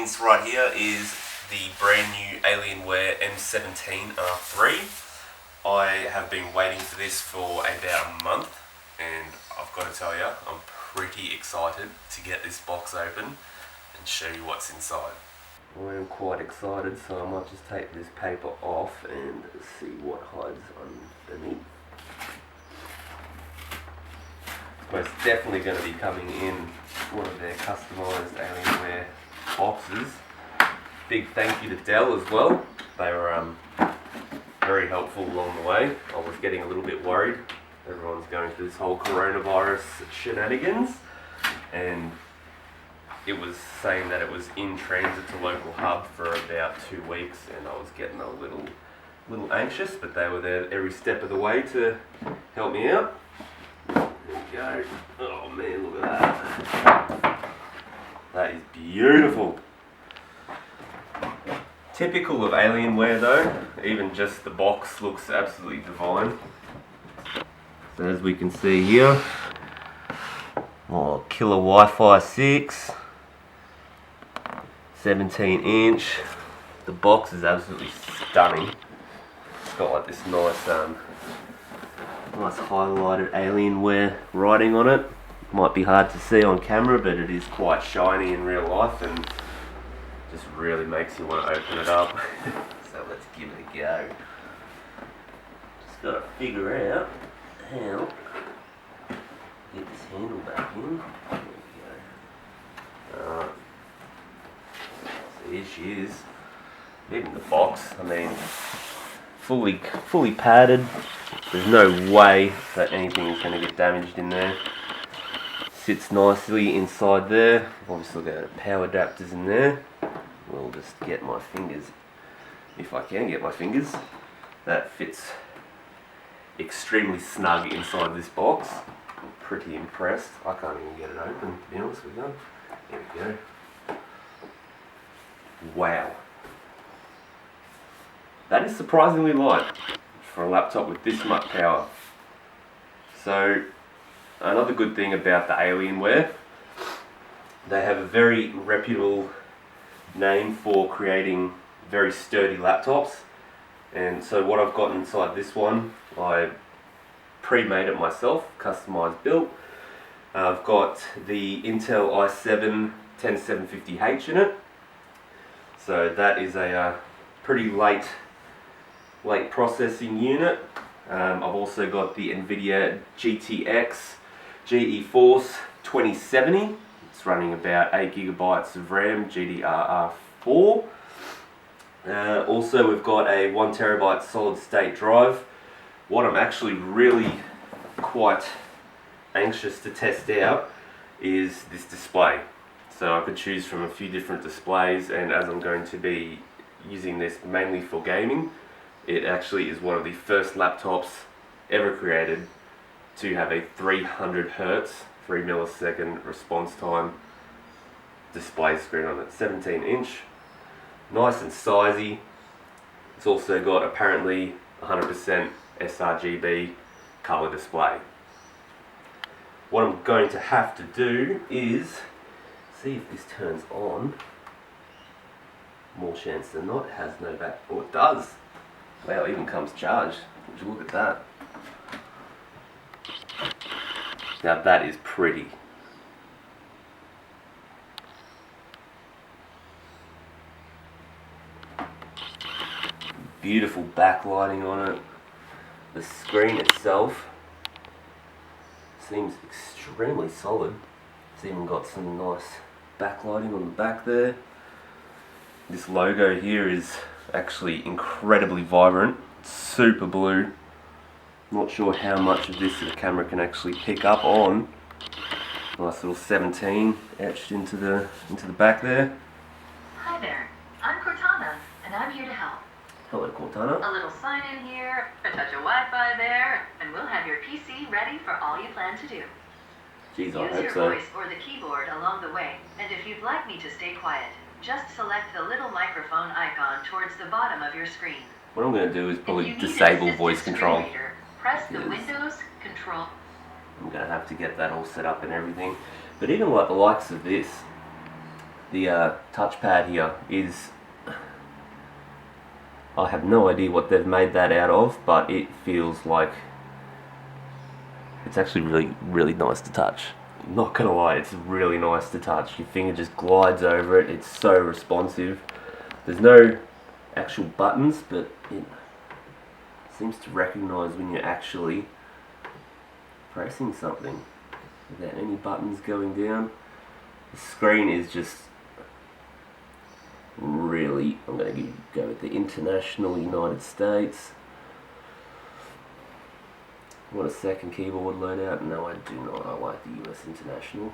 This right here is the brand new Alienware m17 R3. I have been waiting for this for about a month, and I've got to tell you, I'm pretty excited to get this box open and show you what's inside. I am quite excited, so I might just take this paper off and see what hides underneath. It's most definitely going to be coming in one of their customised Alienware boxes. Big thank you to Dell as well. They were very helpful along the way. I was getting a little bit worried. Everyone's going through this whole coronavirus shenanigans, and it was saying that it was in transit to local hub for about 2 weeks, and I was getting a little anxious, but they were there every step of the way to help me out. There we go. Oh man, look at that. That is beautiful. Typical of Alienware though, even just the box looks absolutely divine. So as we can see here, killer Wi-Fi 6, 17-inch. The box is absolutely stunning. It's got like this nice highlighted Alienware writing on it. Might be hard to see on camera, but it is quite shiny in real life and just really makes you want to open it up. So let's give it a go. Just got to figure out how to get this handle back in. There we go. So here she is. Even the box, I mean, fully padded. There's no way that anything is going to get damaged in there. Sits nicely inside there. I've obviously got power adapters in there. We'll just get my fingers, if I can get my fingers. That fits extremely snug inside this box. I'm pretty impressed. I can't even get it open, to be honest with you. There we go. Wow. That is surprisingly light for a laptop with this much power. So, another good thing about the Alienware, they have a very reputable name for creating very sturdy laptops. And so what I've got inside this one, I pre-made it myself, customized built. I've got the Intel i7 10750H in it. So that is a pretty late processing unit. I've also got the NVIDIA GTX Geforce 2070. It's running about 8 GB of RAM, GDDR4. Also we've got a 1 TB solid state drive. What I'm actually really quite anxious to test out is this display. So I could choose from a few different displays, and as I'm going to be using this mainly for gaming, it actually is one of the first laptops ever created to have a 300 Hz, 3 millisecond response time display screen on it. 17-inch, nice and sizey. It's also got apparently 100% sRGB color display. What I'm going to have to do is see if this turns on. More chance than not, it has no back. Oh, it does. Wow, it even comes charged. Would you look at that? Now that is pretty. Beautiful backlighting on it. The screen itself seems extremely solid. It's even got some nice backlighting on the back there. This logo here is actually incredibly vibrant. It's super blue. Not sure how much of this the camera can actually pick up on. Nice little 17 etched into the back there. Hi there, I'm Cortana, and I'm here to help. Hello, Cortana. A little sign in here, a touch of Wi-Fi there, and we'll have your PC ready for all you plan to do. Jeez, I Use hope your so. voice or the keyboard along the way, and if you'd like me to stay quiet, just select the little microphone icon towards the bottom of your screen. What I'm going to do is probably disable voice control. Press the Windows Control. I'm going to have to get that all set up and everything. But even like the likes of this, the touchpad here is, I have no idea what they've made that out of, but it feels like it's actually really nice to touch. I'm not gonna lie, it's really nice to touch. Your finger just glides over it. It's so responsive. There's no actual buttons, but it seems to recognize when you're actually pressing something without any buttons going down. The screen is just really, I'm going to go with the International United States. Want a second keyboard loadout? No, I do not. I like the US International.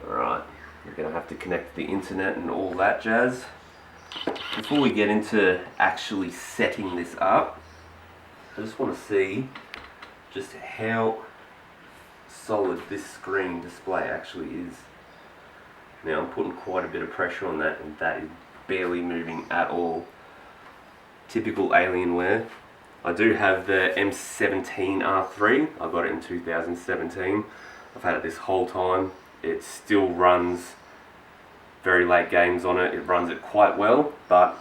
Alright, we're going to have to connect to the internet and all that jazz. Before we get into actually setting this up, I just want to see just how solid this screen display actually is. Now I'm putting quite a bit of pressure on that, and that is barely moving at all. Typical Alienware. I do have the M17 R3. I got it in 2017. I've had it this whole time. It still runs very late games on it. It runs it quite well, but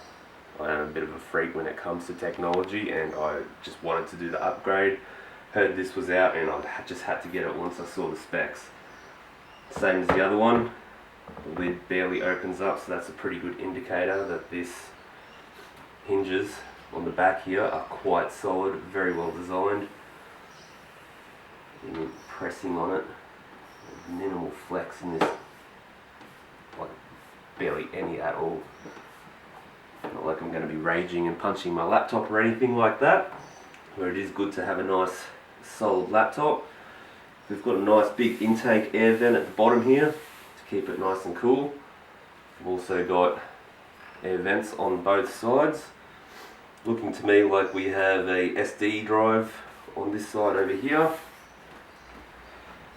I am a bit of a freak when it comes to technology, and I just wanted to do the upgrade. Heard this was out, and I just had to get it once I saw the specs. Same as the other one. The lid barely opens up, so that's a pretty good indicator that this hinges on the back here are quite solid, very well designed. Even pressing on it, there's minimal flex in this, like barely any at all. Not like I'm going to be raging and punching my laptop or anything like that, where it is good to have a nice solid laptop. We've got a nice big intake air vent at the bottom here to keep it nice and cool. We've also got air vents on both sides. Looking to me like we have a SD drive on this side over here.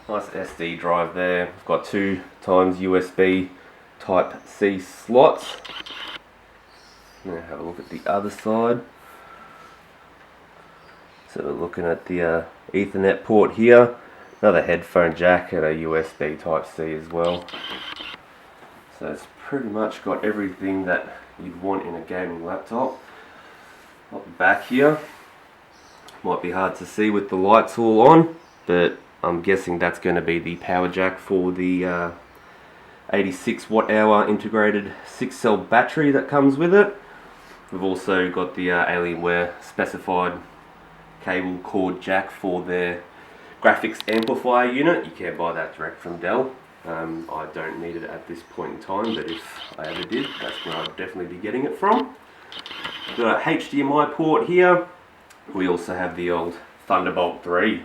Nice SD drive there. We've got 2 times USB Type C slots. Now have a look at the other side. So we're looking at the Ethernet port here. Another headphone jack and a USB Type C as well. So it's pretty much got everything that you'd want in a gaming laptop. Up the back here, might be hard to see with the lights all on, but I'm guessing that's going to be the power jack for the 86 watt hour integrated 6-cell battery that comes with it. We've also got the Alienware specified cable cord jack for their graphics amplifier unit. You can buy that direct from Dell. I don't need it at this point in time, but if I ever did, that's where I'd definitely be getting it from. We've got a HDMI port here. We also have the old Thunderbolt 3,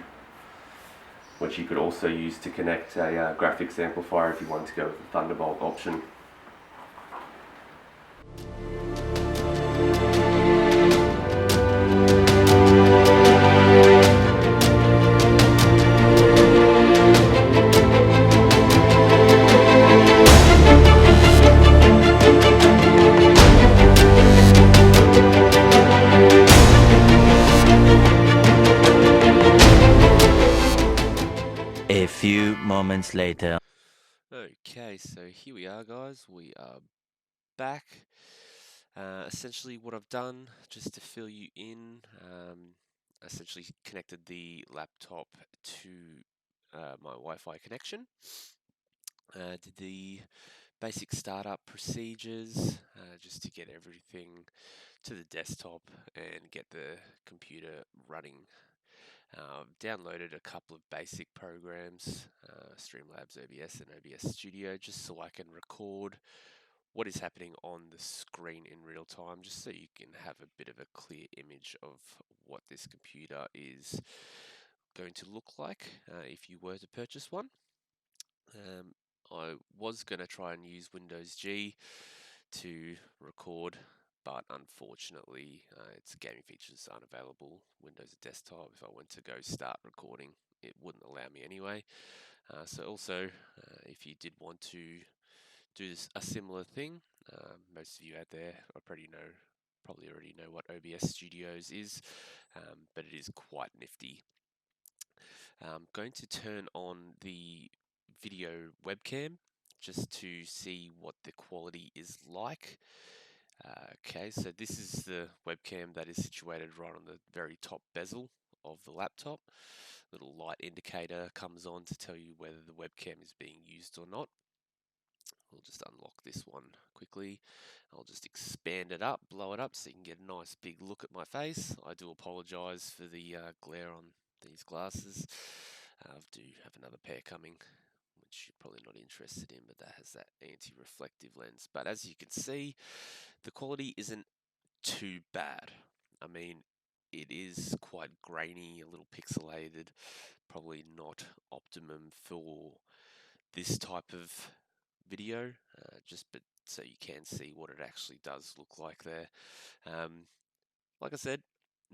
which you could also use to connect a graphics amplifier if you want to go with the Thunderbolt option. A few moments later. Okay, so here we are, guys. We are back. Essentially what I've done, just to fill you in, essentially connected the laptop to my Wi-Fi connection. Did the basic startup procedures just to get everything to the desktop and get the computer running. Downloaded a couple of basic programs, Streamlabs OBS and OBS Studio, just so I can record what is happening on the screen in real time, just so you can have a bit of a clear image of what this computer is going to look like if you were to purchase one. I was going to try and use Windows G to record, but unfortunately its gaming features aren't available. Windows Desktop, if I went to go start recording, it wouldn't allow me anyway. So also, if you did want to do a similar thing, most of you out there probably already know what OBS Studios is, but it is quite nifty. I'm going to turn on the video webcam just to see what the quality is like. Okay, so this is the webcam that is situated right on the very top bezel of the laptop. Little light indicator comes on to tell you whether the webcam is being used or not. We'll just unlock this one quickly. I'll just expand it up, blow it up so you can get a nice big look at my face. I do apologize for the glare on these glasses. I do have another pair coming, which you're probably not interested in, but that has that anti-reflective lens. But as you can see, the quality isn't too bad. I mean, it is quite grainy, a little pixelated, probably not optimum for this type of video, but so you can see what it actually does look like there. Like I said,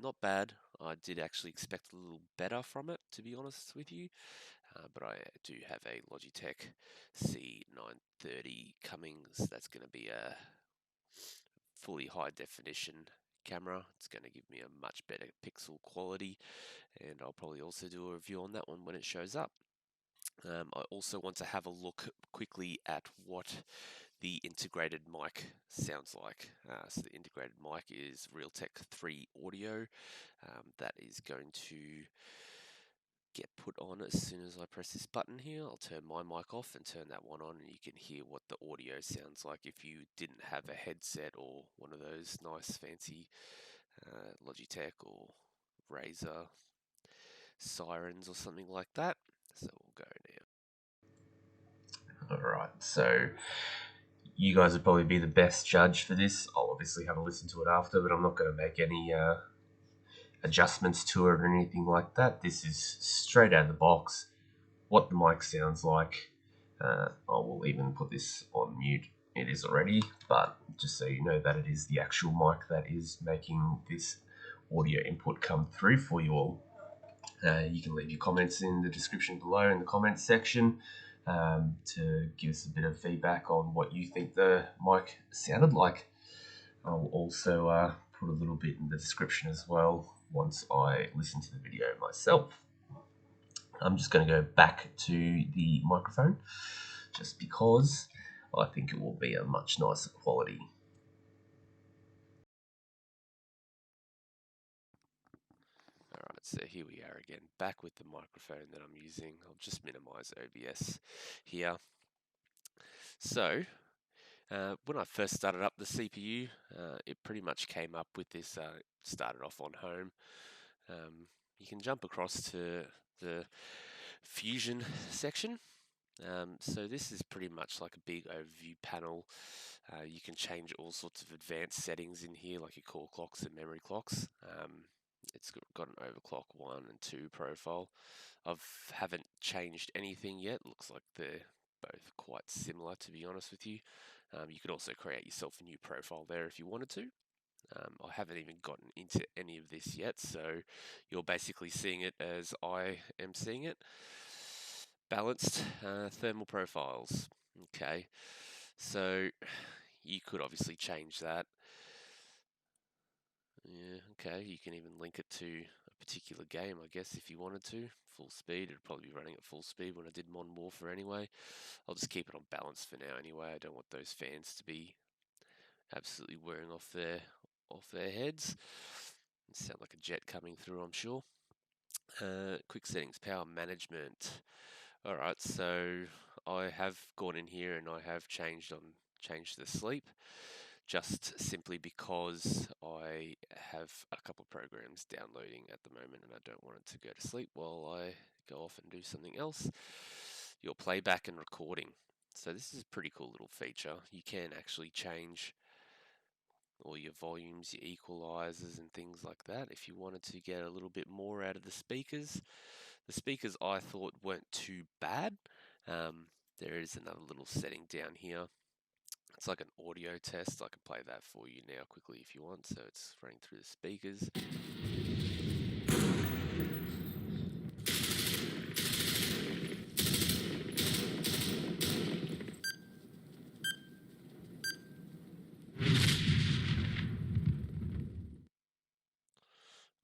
not bad. I did actually expect a little better from it, to be honest with you. But I do have a Logitech C930 coming. So that's going to be a fully high definition camera. It's going to give me a much better pixel quality, and I'll probably also do a review on that one when it shows up. I also want to have a look quickly at what the integrated mic sounds like. So the integrated mic is Realtek 3 audio. That is going to get put on as soon as I press this button here. I'll turn my mic off and turn that one on, and you can hear what the audio sounds like if you didn't have a headset or one of those nice fancy Logitech or Razer sirens or something like that. So we'll go now. Alright, so you guys would probably be the best judge for this. I'll obviously have a listen to it after, but I'm not going to make any adjustments to it or anything like that. This is straight out of the box, what the mic sounds like. I will even put this on mute. It is already, but just so you know that it is the actual mic that is making this audio input come through for you all. You can leave your comments in the description below in the comments section to give us a bit of feedback on what you think the mic sounded like. I'll also put a little bit in the description as well once I listen to the video myself. I'm just going to go back to the microphone just because I think it will be a much nicer quality. Alright, so here we are again, back with the microphone that I'm using. I'll just minimize OBS here. So, when I first started up the CPU, it pretty much came up with this, started off on home. You can jump across to the Fusion section. So this is pretty much like a big overview panel. You can change all sorts of advanced settings in here, like your core clocks and memory clocks. It's got an overclock 1 and 2 profile. Haven't changed anything yet. Looks like they're both quite similar, to be honest with you. You can also create yourself a new profile there if you wanted to. I haven't even gotten into any of this yet, so you're basically seeing it as I am seeing it. Balanced thermal profiles. Okay, so you could obviously change that. Yeah, okay, you can even link it to a particular game, I guess, if you wanted to. Full speed, it'd probably be running at full speed when I did Modern Warfare anyway. I'll just keep it on balance for now anyway. I don't want those fans to be absolutely wearing off their heads. It sound like a jet coming through, I'm sure. Quick settings, power management. Alright, so I have gone in here and I have changed the sleep, just simply because I have a couple of programs downloading at the moment and I don't want it to go to sleep while I go off and do something else. Your playback and recording. So this is a pretty cool little feature. You can actually change all your volumes, your equalizers and things like that if you wanted to get a little bit more out of the speakers. The speakers I thought weren't too bad. There is another little setting down here. It's like an audio test. I can play that for you now quickly if you want. So it's running through the speakers.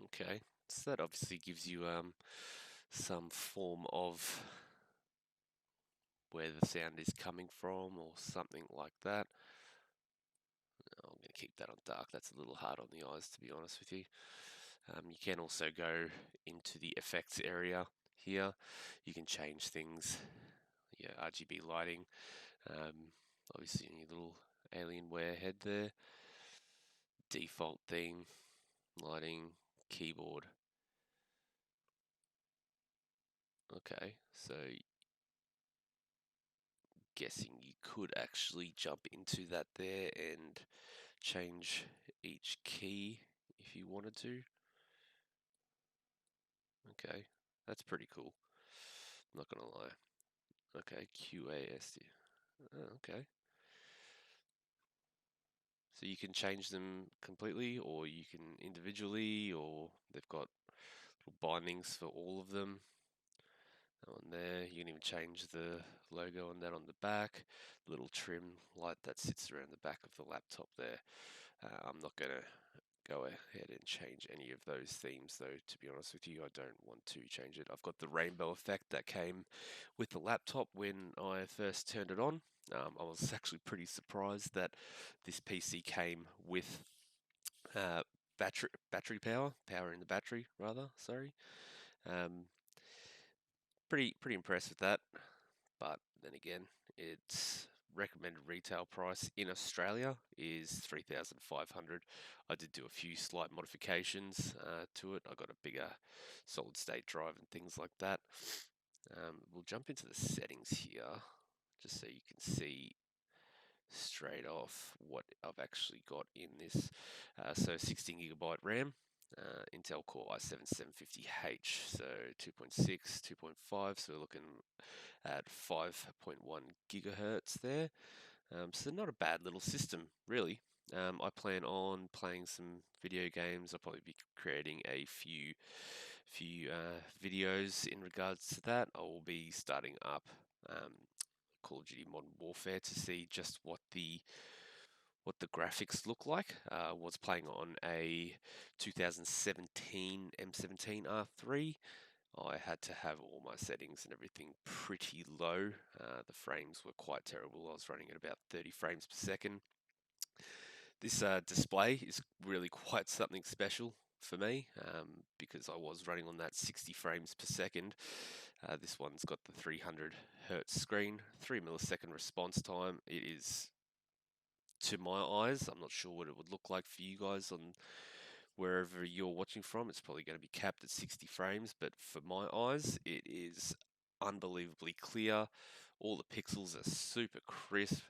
Okay, so that obviously gives you some form of where the sound is coming from or something like that. I'm going to keep that on dark. That's a little hard on the eyes, to be honest with you. You can also go into the effects area here. You can change things, yeah, RGB lighting, obviously your little Alienware head there, default theme, lighting, keyboard. Okay, so guessing you could actually jump into that there and change each key if you wanted to. Okay, that's pretty cool. I'm not gonna lie. Okay, QASD. Oh, okay. So you can change them completely, or you can individually, or they've got little bindings for all of them. On there, you can even change the logo on that on the back. Little trim light that sits around the back of the laptop there. I'm not gonna go ahead and change any of those themes though, to be honest with you. I don't want to change it. I've got the rainbow effect that came with the laptop when I first turned it on. I was actually pretty surprised that this PC came with battery power in the battery rather, sorry. Pretty impressed with that, but then again, its recommended retail price in Australia is 3,500. I did do a few slight modifications to it. I got a bigger solid state drive and things like that. We'll jump into the settings here just so you can see straight off what I've actually got in this. So 16GB RAM, Intel Core i7-750H, so 2.6, 2.5, so we're looking at 5.1 gigahertz there. So not a bad little system, really. I plan on playing some video games. I'll probably be creating a few videos in regards to that. I will be starting up Call of Duty Modern Warfare to see just what the graphics look like. Was playing on a 2017 m17 R3. I had to have all my settings and everything pretty low. The frames were quite terrible. I was running at about 30 frames per second. This display is really quite something special for me because I was running on that 60 frames per second. This one's got the 300 hertz screen, 3 millisecond response time. It is, to my eyes, I'm not sure what it would look like for you guys on wherever you're watching from. It's probably going to be capped at 60 frames, but for my eyes, it is unbelievably clear. All the pixels are super crisp,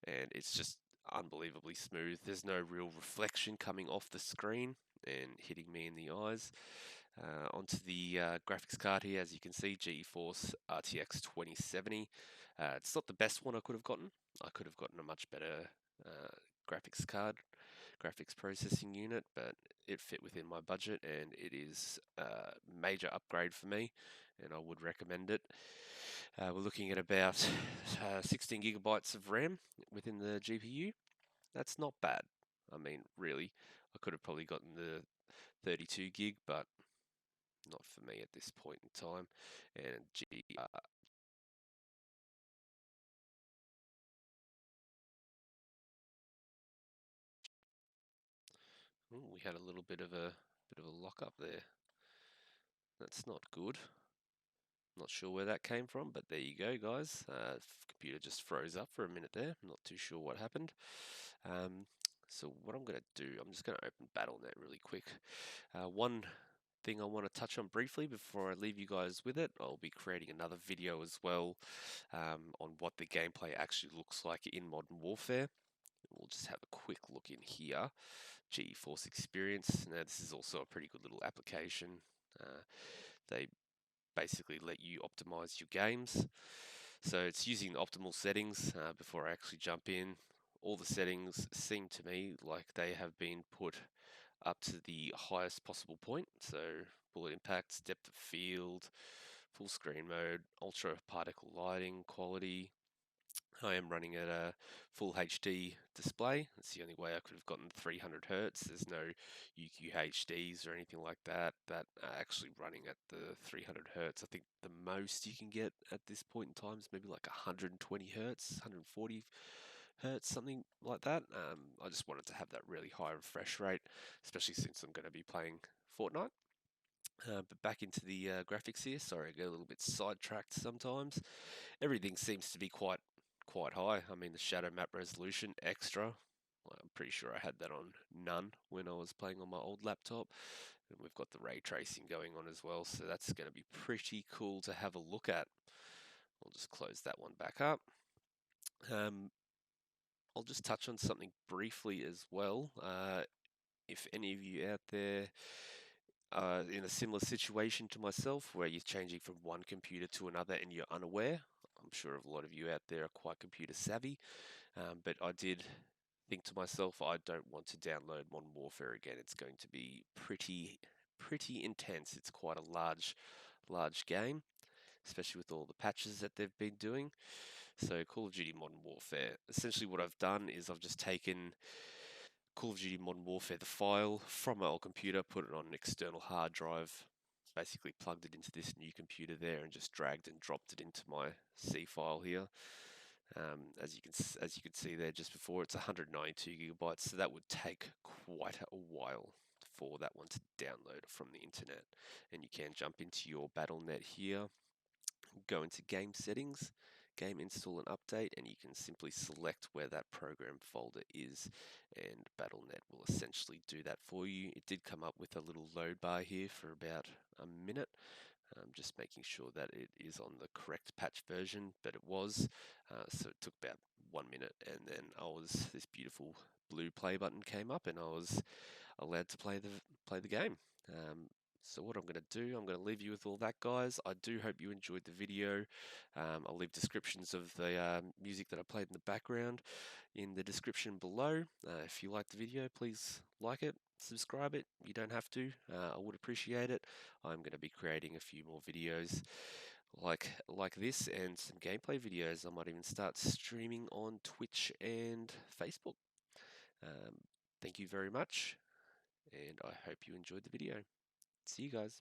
and it's just unbelievably smooth. There's no real reflection coming off the screen and hitting me in the eyes. Onto the graphics card here, as you can see, Geforce RTX 2070. It's not the best one I could have gotten. I could have gotten a much better graphics card, graphics processing unit, but it fit within my budget, and it is a major upgrade for me, and I would recommend it. We're looking at about 16 gigabytes of RAM within the GPU. That's not bad. I mean, really, I could have probably gotten the 32 gig, but not for me at this point in time. And we had a little bit of a lock up there. That's not good. Not sure where that came from, but there you go, guys. Computer just froze up for a minute there. Not too sure what happened. So what I'm going to do, I'm just going to open Battle.net really quick. One thing I want to touch on briefly before I leave you guys with it, I'll be creating another video as well on what the gameplay actually looks like in Modern Warfare. We'll just have a quick look in here. Geforce Experience. Now this is also a pretty good little application. They basically let you optimize your games. So it's using the optimal settings before I actually jump in. All the settings seem to me like they have been put up to the highest possible point. So bullet impacts, depth of field, full screen mode, ultra particle lighting, quality, I am running at a full HD display. That's the only way I could have gotten 300 Hertz. There's no UQHDs or anything like that that are actually running at the 300 Hertz. I think the most you can get at this point in time is maybe like 120 Hertz, 140 Hertz, something like that. I just wanted to have that really high refresh rate, especially since I'm going to be playing Fortnite. But back into the graphics here. Sorry, I get a little bit sidetracked sometimes. Everything seems to be quite high. I mean, the shadow map resolution extra. I'm pretty sure I had that on none when I was playing on my old laptop. And we've got the ray tracing going on as well, so that's going to be pretty cool to have a look at. I'll just close that one back up. I'll just touch on something briefly as well. If any of you out there in a similar situation to myself, where you're changing from one computer to another and you're unaware, I'm sure a lot of you out there are quite computer savvy, but I did think to myself, I don't want to download Modern Warfare again. It's going to be pretty intense. It's quite a large game, especially with all the patches that they've been doing. So Call of Duty Modern Warfare, essentially what I've done is I've just taken Call of Duty Modern Warfare, the file from my old computer, put it on an external hard drive, basically plugged it into this new computer there, and just dragged and dropped it into my C file here. As you can see there just before, it's 192 gigabytes, so that would take quite a while for that one to download from the internet. And you can jump into your BattleNet here, go into game settings, game install and update, and you can simply select where that program folder is, and BattleNet will essentially do that for you. It did come up with a little load bar here for about a minute, just making sure that it is on the correct patch version, but it was. So it took about 1 minute, and then this beautiful blue play button came up, and I was allowed to play the game. So what I'm going to do, I'm going to leave you with all that, guys. I do hope you enjoyed the video. I'll leave descriptions of the music that I played in the background in the description below. If you liked the video, please like it, subscribe it. You don't have to. I would appreciate it. I'm going to be creating a few more videos like this, and some gameplay videos. I might even start streaming on Twitch and Facebook. Thank you very much, and I hope you enjoyed the video. See you guys.